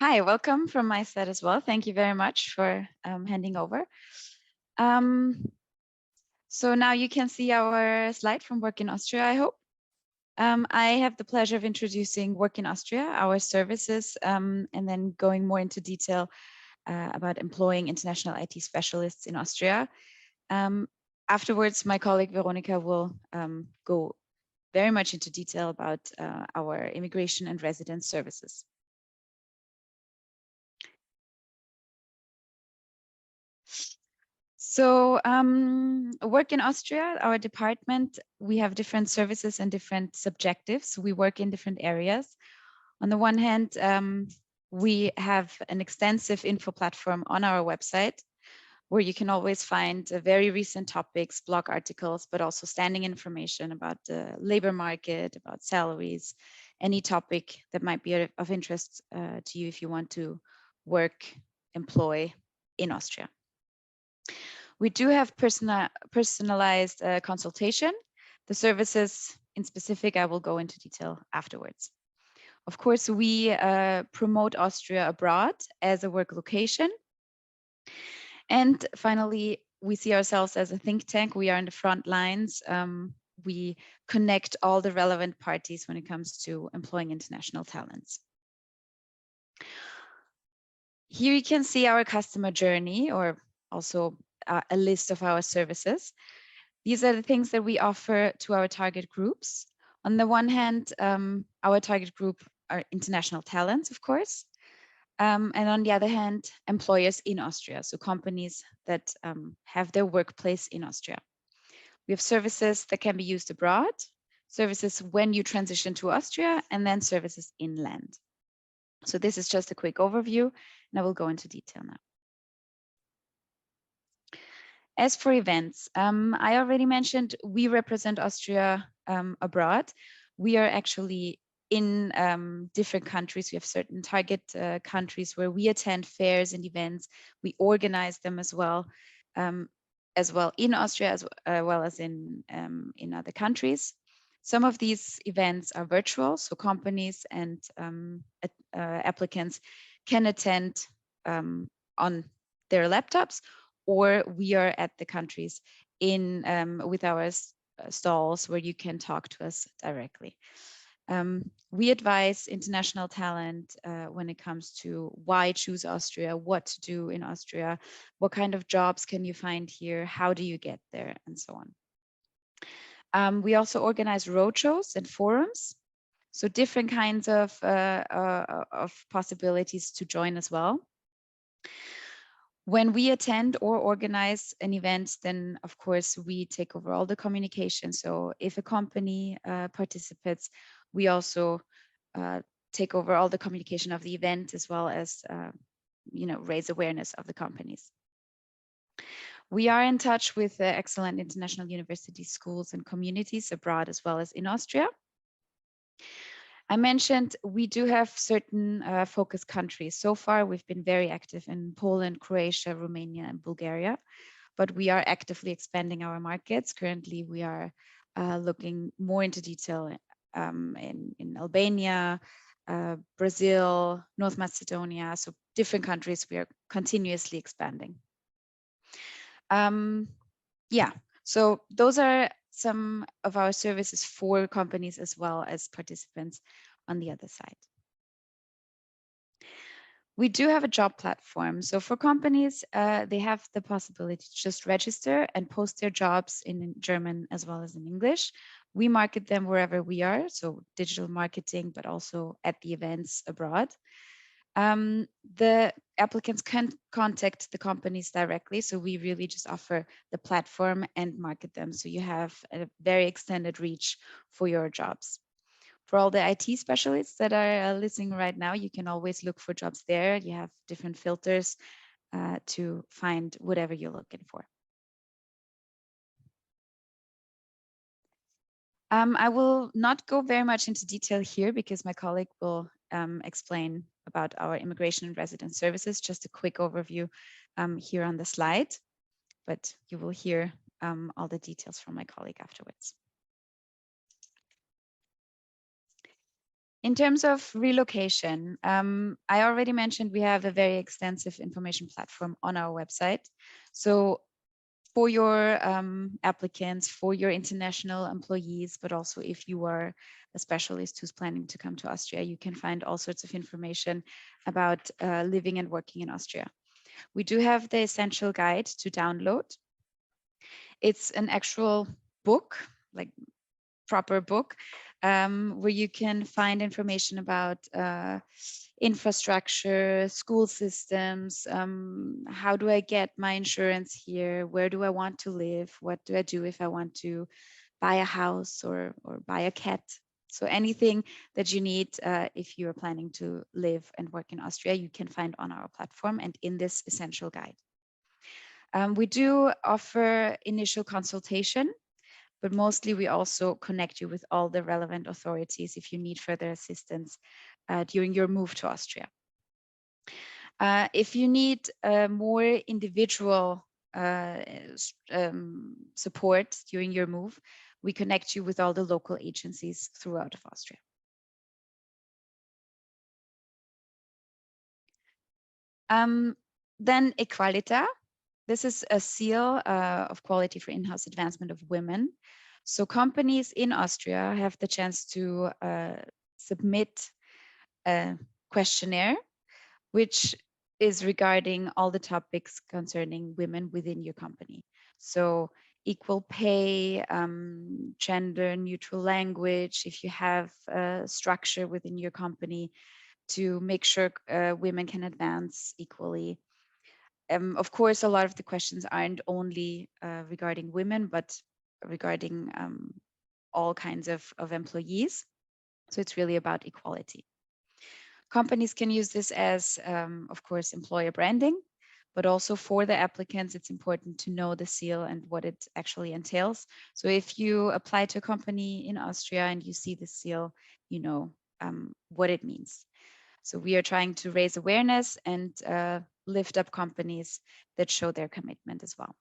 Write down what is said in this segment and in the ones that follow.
Hi, welcome from my side as well. Thank you very much for handing over. Um, so now you can see our slide from Work in Austria, I hope. I have the pleasure of introducing Work in Austria, our services, and then going more into detail about employing international IT specialists in Austria. Afterwards, my colleague Veronica will go very much into detail about our immigration and residence services. So Work in Austria, our department, we have different services and different objectives. We work in different areas. On the one hand, we have an extensive info platform on our website where you can always find very recent topics, blog articles, but also standing information about the labor market, about salaries, any topic that might be of interest to you if you want to work, employ in Austria. We do have personalized consultation. The services in specific, I will go into detail afterwards. Of course, we promote Austria abroad as a work location. And finally, we see ourselves as a think tank. We are in the front lines. We connect all the relevant parties when it comes to employing international talents. Here you can see our customer journey, or also a list of our services. These are the things that we offer to our target groups. On the one hand, our target group are international talents, of course. And on the other hand, employers in Austria, so companies that have their workplace in Austria. We have services that can be used abroad, services when you transition to Austria, and then services inland. So this is just a quick overview, and I will go into detail now. As for events, I already mentioned we represent Austria abroad. We are actually in different countries. We have certain target countries where we attend fairs and events. We organize them as well in Austria as well as in other countries. Some of these events are virtual, so companies and applicants can attend on their laptops, or we are at the countries in with our stalls where you can talk to us directly. We advise international talent when it comes to why choose Austria, what to do in Austria, what kind of jobs can you find here, how do you get there, and so on. We also organize roadshows and forums, so different kinds of possibilities to join as well. When we attend or organize an event, then of course we take over all the communication. So if a company participates, we also take over all the communication of the event, as well as raise awareness of the companies. We are in touch with excellent international universities, schools, and communities abroad, as well as in Austria. I mentioned we do have certain focus countries. So far, we've been very active in Poland, Croatia, Romania, and Bulgaria, but we are actively expanding our markets. Currently, we are looking more into detail in Albania, Brazil, North Macedonia, so different countries we are continuously expanding. Yeah, so those are some of our services for companies as well as participants on the other side. We do have a job platform. So for companies, they have the possibility to just register and post their jobs in German as well as in English. We market them wherever we are, so digital marketing, but also at the events abroad. The applicants can contact the companies directly, so we really just offer the platform and market them, so you have a very extended reach for your jobs. For all the IT specialists that are listening right now, you can always look for jobs there. You have different filters to find whatever you're looking for. I will not go very much into detail here because my colleague will explain about our immigration and residence services. Just a quick overview here on the slide, but you will hear all the details from my colleague afterwards. In terms of relocation, I already mentioned we have a very extensive information platform on our website. So for your applicants, for your international employees, but also if you are a specialist who's planning to come to Austria, you can find all sorts of information about living and working in Austria. We do have the essential guide to download. It's an actual book, like proper book, where you can find information about infrastructure, school systems, how do I get my insurance here, where do I want to live, what do I do if I want to buy a house or buy a cat. So anything that you need if you are planning to live and work in Austria, you can find on our platform and in this essential guide. We do offer initial consultation, but mostly we also connect you with all the relevant authorities if you need further assistance during your move to Austria. If you need more individual support during your move, we connect you with all the local agencies throughout of Austria. Then Equalita. This is a seal of quality for in-house advancement of women. So companies in Austria have the chance to submit a questionnaire, which is regarding all the topics concerning women within your company. So equal pay, gender neutral language, if you have a structure within your company to make sure women can advance equally. Of course, a lot of the questions aren't only regarding women, but regarding all kinds of employees. So it's really about equality. Companies can use this as, of course, employer branding, but also for the applicants, it's important to know the seal and what it actually entails. So if you apply to a company in Austria and you see the seal, you know what it means. So we are trying to raise awareness and lift up companies that show their commitment as well.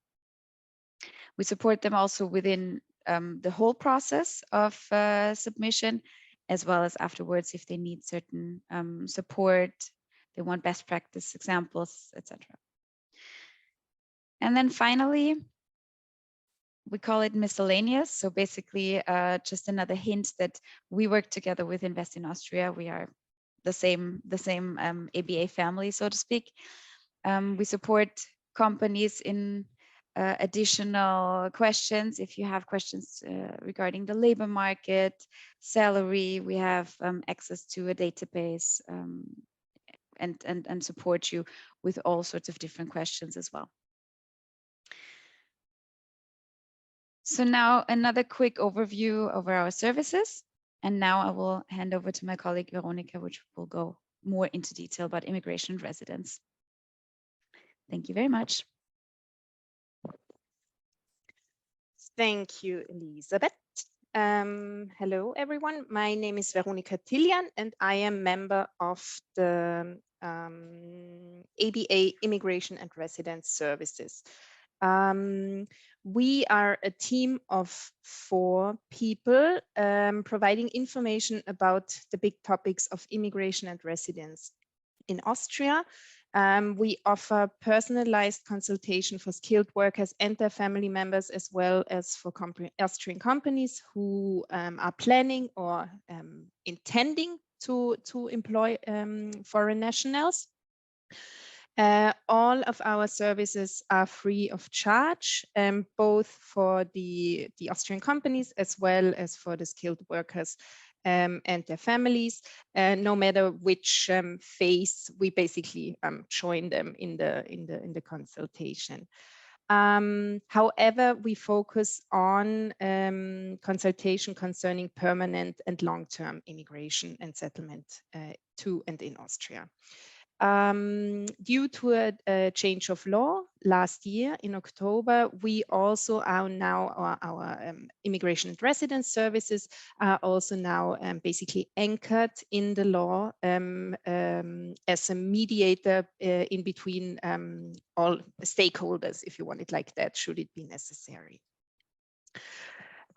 We support them also within the whole process of submission, as well as afterwards if they need certain support, they want best practice examples, etc. And then finally, we call it miscellaneous. So basically just another hint that we work together with Invest in Austria. We are the same ABA family, so to speak. We support companies in additional questions. If you have questions regarding the labor market, salary, we have access to a database and support you with all sorts of different questions as well. So now another quick overview of our services. And now I will hand over to my colleague Veronica, which will go more into detail about immigration and residence. Thank you very much. Thank you, Elisabeth. Hello, everyone. My name is Veronica Tillian, and I am member of the ABA Immigration and Residence Services. We are a team of 4 people providing information about the big topics of immigration and residence in Austria. We offer personalized consultation for skilled workers and their family members, as well as for Austrian companies who are planning or intending to employ foreign nationals. All of our services are free of charge, both for the Austrian companies as well as for the skilled workers and their families, no matter which phase we basically join them in the consultation. However, we focus on consultation concerning permanent and long-term immigration and settlement to and in Austria. Due to a change of law last year in October, we also are now our immigration and residence services are also now basically anchored in the law as a mediator in between all stakeholders, if you want it like that, should it be necessary.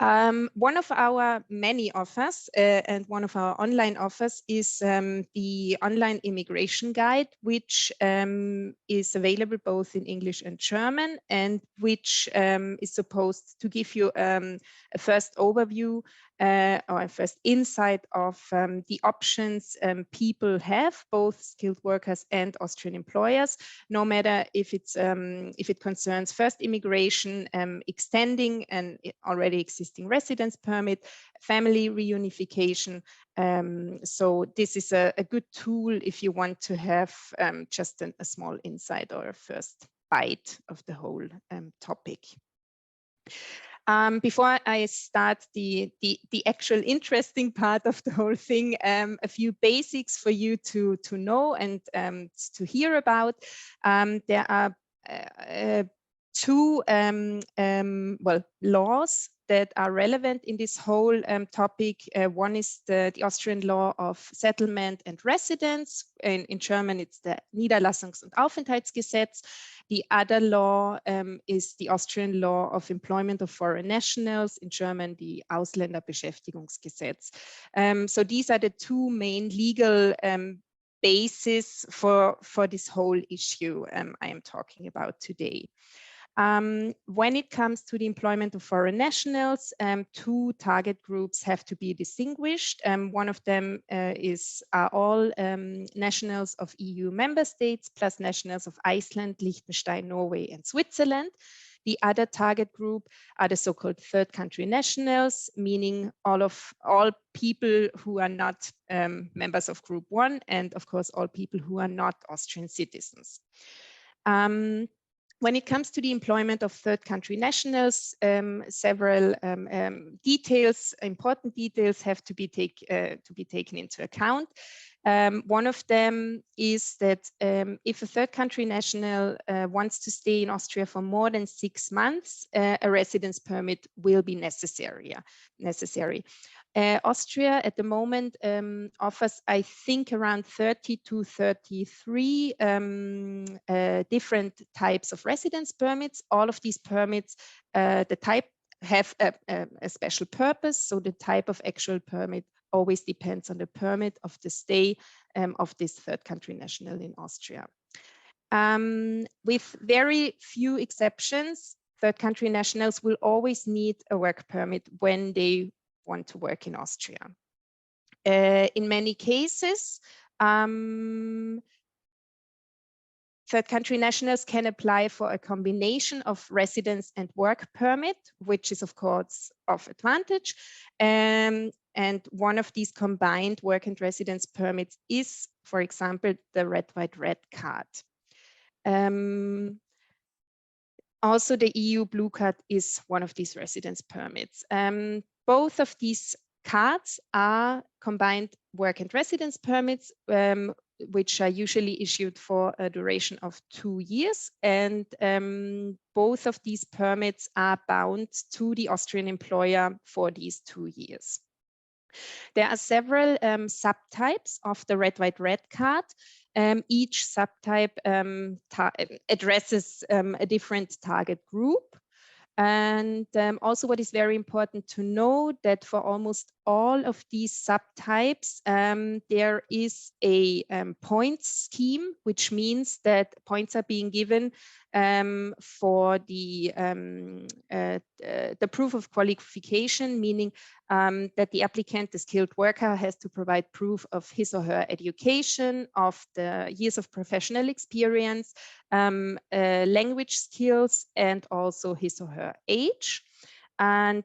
One of our many offers and one of our online offers is the online immigration guide, which is available both in English and German, and which is supposed to give you a first overview or a first insight of the options people have, both skilled workers and Austrian employers, no matter if it concerns first immigration, extending an already existing residence permit, family reunification. So this is a good tool if you want to have just a small insight or a first bite of the whole topic. Before I start the actual interesting part of the whole thing, a few basics for you to know and to hear about. There are two laws that are relevant in this whole topic. One is the Austrian law of settlement and residence. In German, it's the Niederlassungs- und Aufenthaltsgesetz. The other law is the Austrian law of employment of foreign nationals, in German, the Ausländerbeschäftigungsgesetz. So these are the two main legal basis for this whole issue I am talking about today. When it comes to the employment of foreign nationals, two target groups have to be distinguished. One of them are all nationals of EU member states, plus nationals of Iceland, Liechtenstein, Norway, and Switzerland. The other target group are the so-called third country nationals, meaning all people who are not members of Group 1, and of course, all people who are not Austrian citizens. When it comes to the employment of third country nationals, several important details have to be taken into account. One of them is that if a third country national wants to stay in Austria for more than 6 months, a residence permit will be necessary. Austria at the moment offers, I think, around 30 to 33 different types of residence permits. All of these permits, the type have a special purpose. So the type of actual permit always depends on the permit of the stay of this third country national in Austria. With very few exceptions, third country nationals will always need a work permit when they want to work in Austria. In many cases, third country nationals can apply for a combination of residence and work permit, which is of course of advantage. And one of these combined work and residence permits is, for example, the red, white, red card. Also, the EU Blue Card is one of these residence permits. Both of these cards are combined work and residence permits, which are usually issued for a duration of 2 years. And both of these permits are bound to the Austrian employer for these 2 years. There are several subtypes of the red, white, red card. Each subtype addresses a different target group. And also what is very important to know that for almost all of these subtypes, there is a points scheme, which means that points are being given for the proof of qualification, meaning that the applicant, the skilled worker, has to provide proof of his or her education, of the years of professional experience, language skills, and also his or her age. And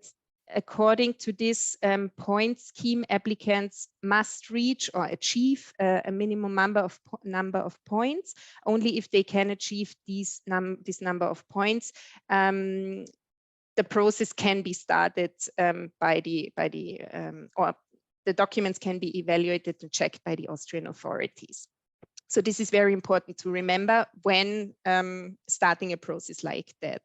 according to this point scheme, applicants must reach or achieve a minimum number of points. Only if they can achieve this number of points, the process can be started or the documents can be evaluated and checked by the Austrian authorities. So this is very important to remember when starting a process like that.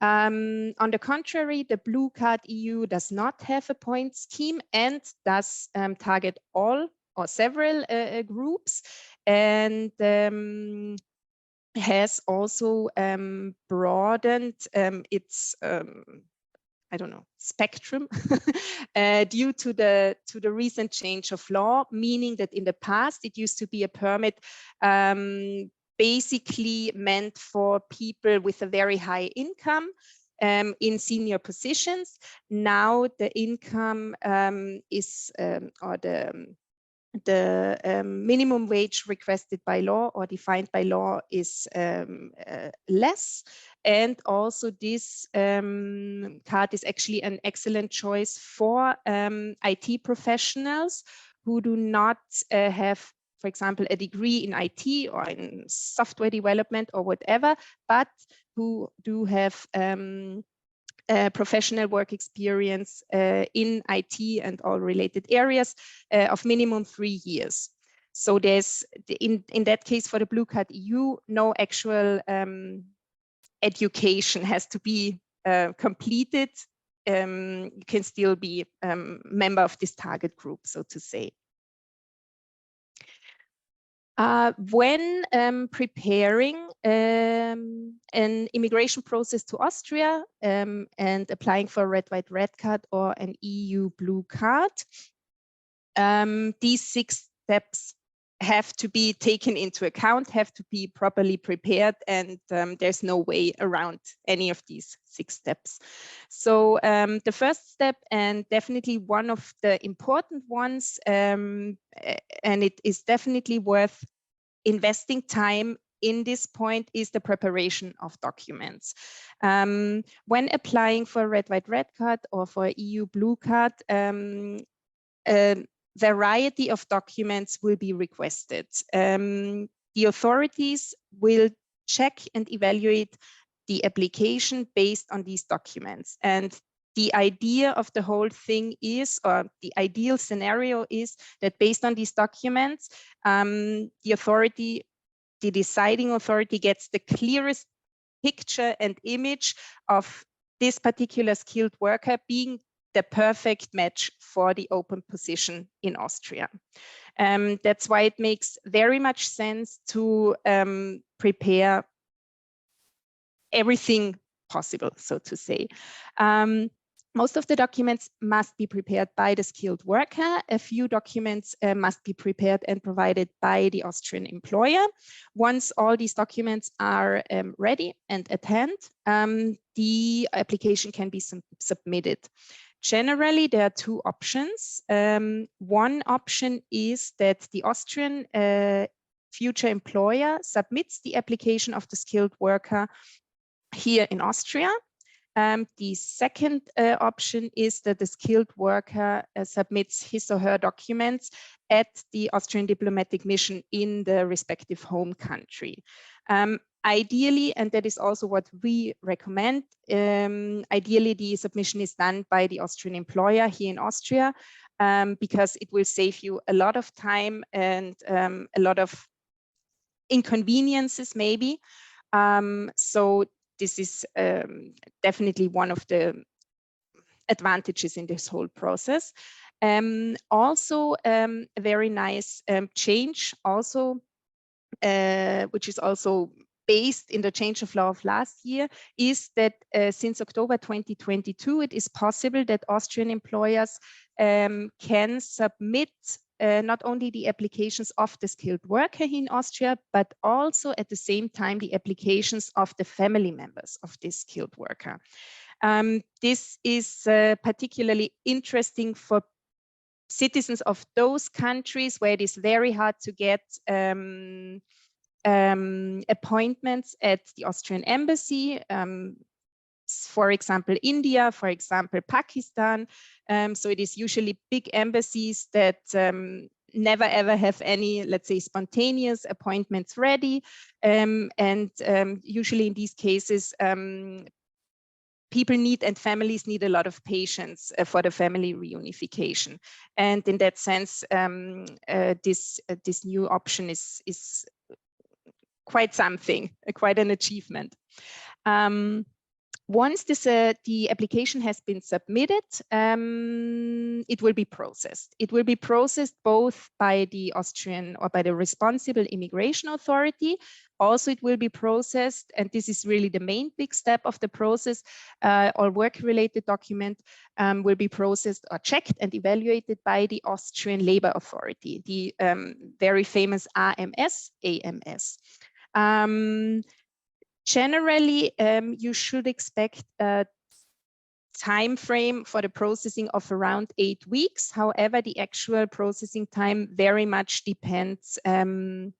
On the contrary, the Blue Card EU does not have a point scheme and does target all or several groups, and has also broadened its I don't know, spectrum due to the recent change of law, meaning that in the past it used to be a permit basically meant for people with a very high income in senior positions. Now the income is or the minimum wage requested by law or defined by law is less. And also this card is actually an excellent choice for IT professionals who do not have, for example, a degree in IT or in software development or whatever, but who do have professional work experience in IT and all related areas of minimum 3 years. So there's, in that case for the Blue Card EU, no actual education has to be completed. You can still be member of this target group, so to say. When preparing an immigration process to Austria and applying for a red, white, red card or an EU blue card, these 6 steps have to be taken into account, have to be properly prepared, and there's no way around any of these 6 steps. So the first step, and definitely one of the important ones, and it is definitely worth investing time in this point, is the preparation of documents. When applying for a red, white, red card or for an EU blue card, variety of documents will be requested. The authorities will check and evaluate the application based on these documents. And the idea of the whole thing is, or the ideal scenario is, that based on these documents, the authority, the deciding authority, gets the clearest picture and image of this particular skilled worker being the perfect match for the open position in Austria. That's why it makes very much sense to prepare everything possible, so to say. Most of the documents must be prepared by the skilled worker. A few documents must be prepared and provided by the Austrian employer. Once all these documents are ready and at hand, the application can be submitted. Generally, there are 2 options. One option is that the Austrian future employer submits the application of the skilled worker here in Austria. The second option is that the skilled worker submits his or her documents at the Austrian diplomatic mission in the respective home country. Ideally, and that is also what we recommend, ideally the submission is done by the Austrian employer here in Austria, because it will save you a lot of time and a lot of inconveniences maybe. So this is definitely one of the advantages in this whole process. Also, a very nice change also, which is also based in the change of law of last year, is that since October 2022, it is possible that Austrian employers can submit not only the applications of the skilled worker in Austria, but also at the same time the applications of the family members of this skilled worker. This is particularly interesting for citizens of those countries where it is very hard to get appointments at the Austrian embassy, for example, India, for example, Pakistan. So it is usually big embassies that never ever have any, let's say, spontaneous appointments ready. Usually in these cases, people need and families need a lot of patience for the family reunification. And in that sense, this new option is quite something, quite an achievement. Once the application has been submitted, it will be processed. It will be processed both by the Austrian or by the responsible immigration authority. Also, it will be processed, and this is really the main big step of the process, all work-related document will be processed or checked and evaluated by the Austrian Labor Authority, the very famous AMS. Generally, you should expect a time frame for the processing of around 8 weeks. However, the actual processing time very much depends on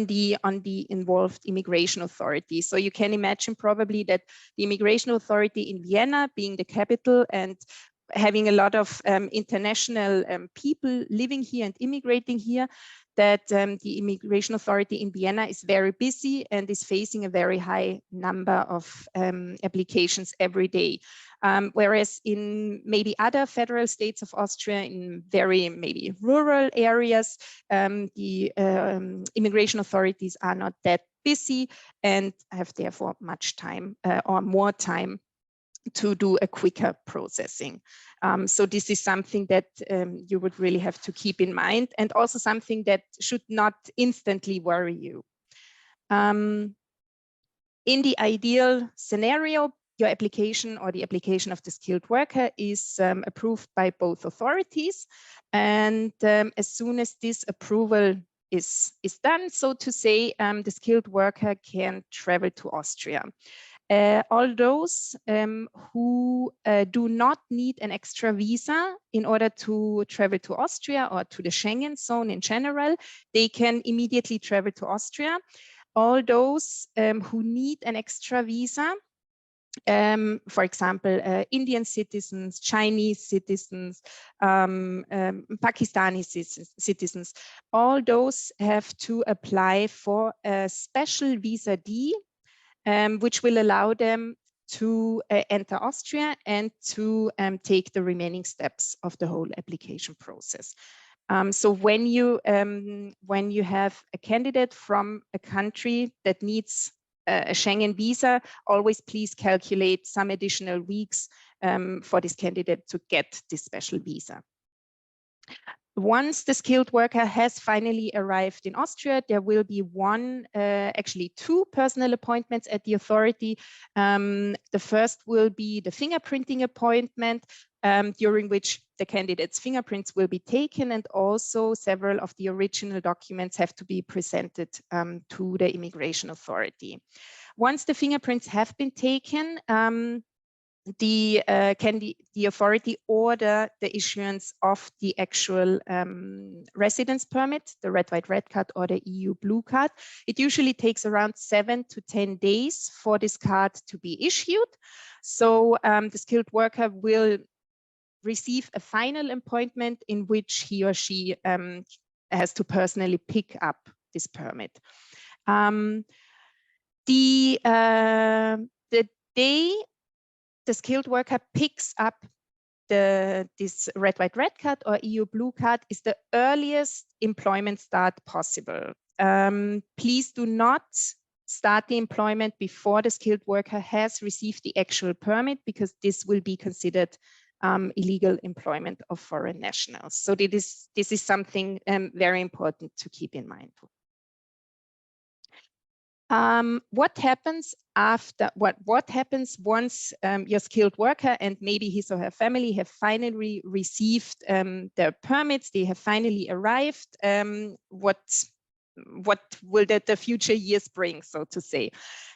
the involved immigration authority. So you can imagine probably that the immigration authority in Vienna, being the capital and having a lot of international people living here and immigrating here, that the immigration authority in Vienna is very busy and is facing a very high number of applications every day. Whereas in maybe other federal states of Austria, in very maybe rural areas, the immigration authorities are not that busy and have therefore much time or more time to do a quicker processing. So this is something that you would really have to keep in mind, and also something that should not instantly worry you. In the ideal scenario, your application or the application of the skilled worker is approved by both authorities. And as soon as this approval is done, so to say, the skilled worker can travel to Austria. All those who do not need an extra visa in order to travel to Austria or to the Schengen zone in general, they can immediately travel to Austria. All those who need an extra visa, for example, Indian citizens, Chinese citizens, Pakistani citizens, all those have to apply for a special visa D, which will allow them to enter Austria and to take the remaining steps of the whole application process. So when you have a candidate from a country that needs a Schengen visa, always please calculate some additional weeks for this candidate to get this special visa. Once the skilled worker has finally arrived in Austria, there will be actually two personal appointments at the authority. The first will be the fingerprinting appointment, during which the candidate's fingerprints will be taken, and also several of the original documents have to be presented to the immigration authority. Once the fingerprints have been taken, the authority order the issuance of the actual residence permit, the red, white, red card or the EU blue card. It usually takes around 7 to 10 days for this card to be issued. So the skilled worker will receive a final appointment in which he or she has to personally pick up this permit. The day the skilled worker picks up this red, white, red card or EU blue card is the earliest employment start possible. Please do not start the employment before the skilled worker has received the actual permit, because this will be considered illegal employment of foreign nationals. So this is something very important to keep in mind. What happens after what happens once your skilled worker and maybe his or her family have finally received their permits, they have finally arrived? What will the future years bring, so to say?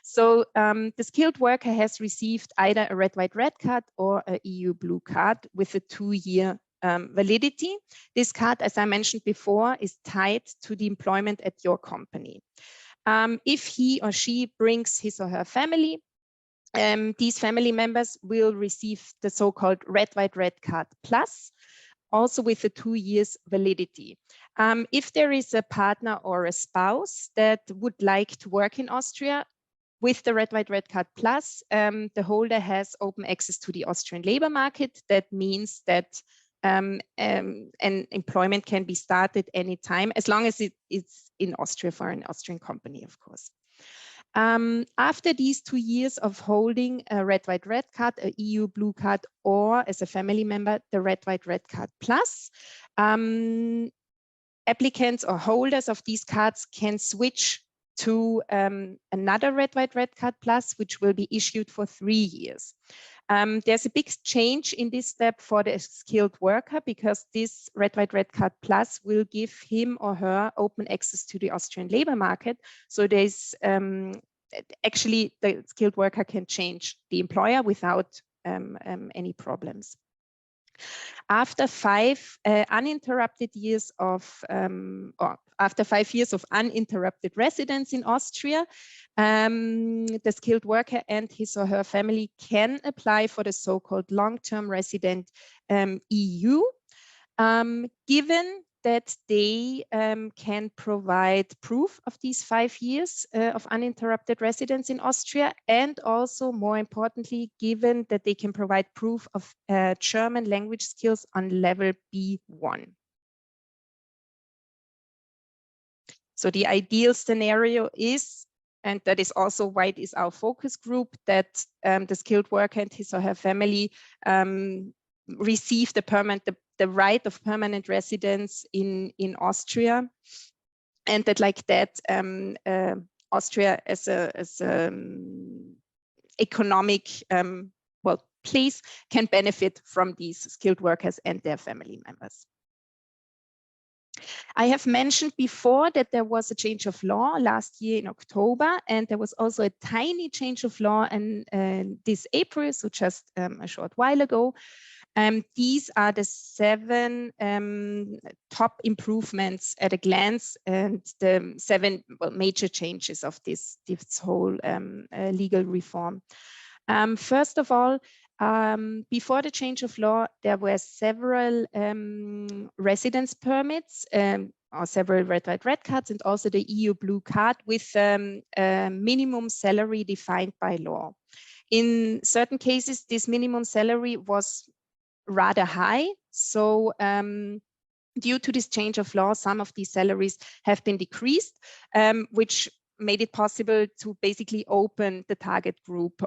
So the skilled worker has received either a red, white, red card or a EU blue card with a 2-year validity. This card, as I mentioned before, is tied to the employment at your company. If he or she brings his or her family, these family members will receive the so-called red, white, red card plus, also with a 2 years validity. If there is a partner or a spouse that would like to work in Austria with the red, white, red card plus, the holder has open access to the Austrian labor market. That means that an employment can be started anytime, as long as it's in Austria for an Austrian company, of course. After these 2 years of holding a red, white, red card, a EU blue card, or as a family member, the red, white, red card plus, applicants or holders of these cards can switch to another red, white, red card plus, which will be issued for 3 years. There's a big change in this step for the skilled worker, because this red, white, red card plus will give him or her open access to the Austrian labor market. So there's actually the skilled worker can change the employer without any problems. After 5 uninterrupted years of, or after 5 years of uninterrupted residence in Austria, the skilled worker and his or her family can apply for the so-called long-term resident EU, given that they can provide proof of these 5 years of uninterrupted residence in Austria, and also, more importantly, given that they can provide proof of German language skills on level B1. So the ideal scenario is, and that is also why it is our focus group, that the skilled worker and his or her family receive the right of permanent residence in Austria, and that like that Austria as a economic place can benefit from these skilled workers and their family members. I have mentioned before that there was a change of law last year in October, and there was also a tiny change of law this April, so just a short while ago. These are the 7 top improvements at a glance, and the 7 major changes of this whole legal reform. First of all, before the change of law, there were several residence permits or several red, white, red cards, and also the EU blue card with a minimum salary defined by law. In certain cases, this minimum salary was rather high. So due to this change of law, some of these salaries have been decreased, which made it possible to basically open the target group,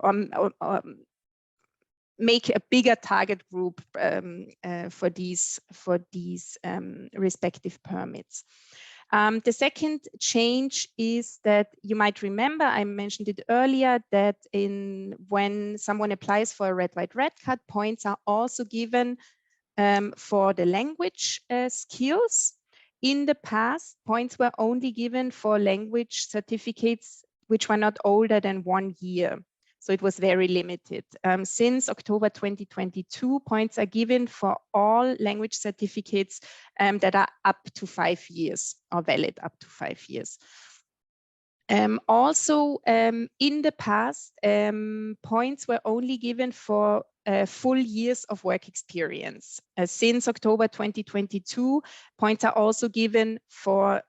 make a bigger target group for these respective permits. The second change is that you might remember, I mentioned it earlier, that when someone applies for a red, white, red card, points are also given for the language skills. In the past, points were only given for language certificates which were not older than 1 year. So it was very limited. Since October 2022, points are given for all language certificates that are up to 5 years or valid up to 5 years. Also, in the past, points were only given for full years of work experience. Since October 2022, points are also given for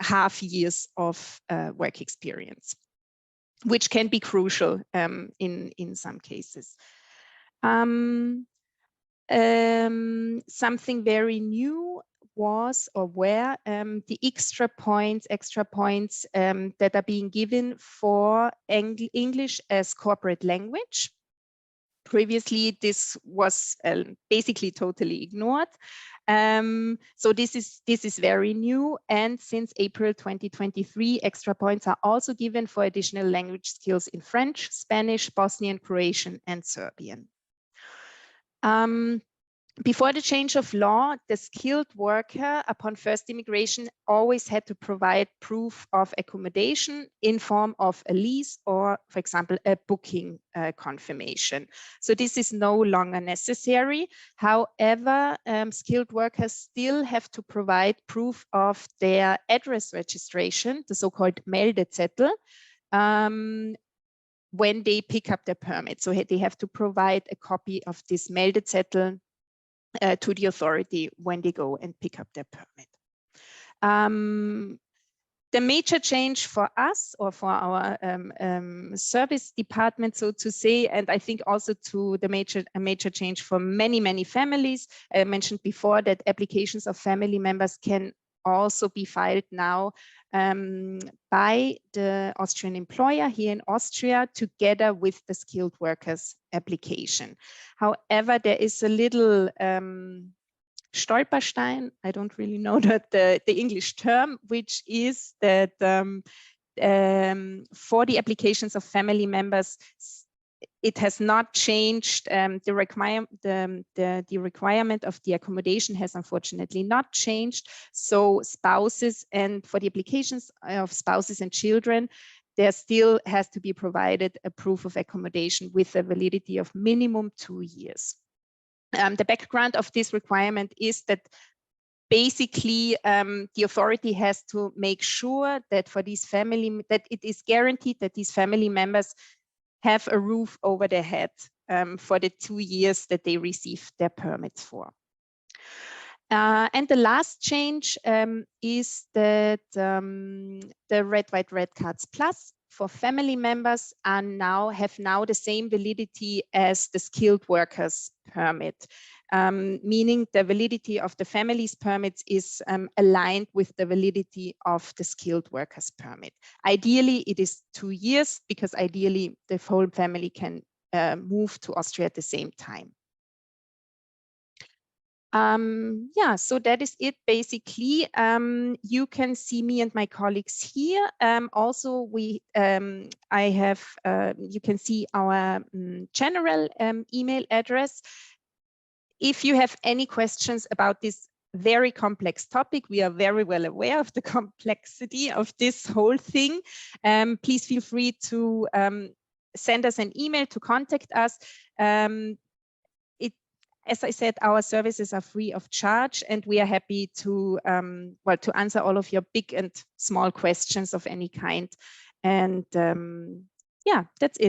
half years of work experience, which can be crucial in some cases. Something very new was or were the extra points that are being given for English as corporate language. Previously, this was basically totally ignored. So this is very new, and since April 2023, extra points are also given for additional language skills in French, Spanish, Bosnian, Croatian, and Serbian. Before the change of law, the skilled worker upon first immigration always had to provide proof of accommodation in form of a lease or, for example, a booking confirmation. So this is no longer necessary. However, skilled workers still have to provide proof of their address registration, the so-called Meldezettel, when they pick up their permit. So they have to provide a copy of this Meldezettel to the authority when they go and pick up their permit. The major change for us, or for our service department, so to say, and I think also to a major change for many families. I mentioned before that applications of family members can also be filed now by the Austrian employer here in Austria together with the skilled workers application. However, there is a little Stolperstein, I don't really know the English term, which is that for the applications of family members, it has not changed. The requirement of the accommodation has unfortunately not changed. So spouses, and for the applications of spouses and children, there still has to be provided a proof of accommodation with a validity of minimum 2 years. The background of this requirement is that basically the authority has to make sure that for these that it is guaranteed that these family members have a roof over their head for the 2 years that they receive their permits for. And the last change is that the Red, White, Red Cards Plus for family members have now the same validity as the skilled workers permit, meaning the validity of the family's permits is aligned with the validity of the skilled workers permit. Ideally, it is 2 years because ideally the whole family can move to Austria at the same time. Yeah, so that is it basically. You can see me and my colleagues here. Also, you can see our general email address. If you have any questions about this very complex topic, we are very well aware of the complexity of this whole thing. Please feel free to send us an email, to contact us. As I said, our services are free of charge, and we are happy to to answer all of your big and small questions of any kind. And yeah, that's it.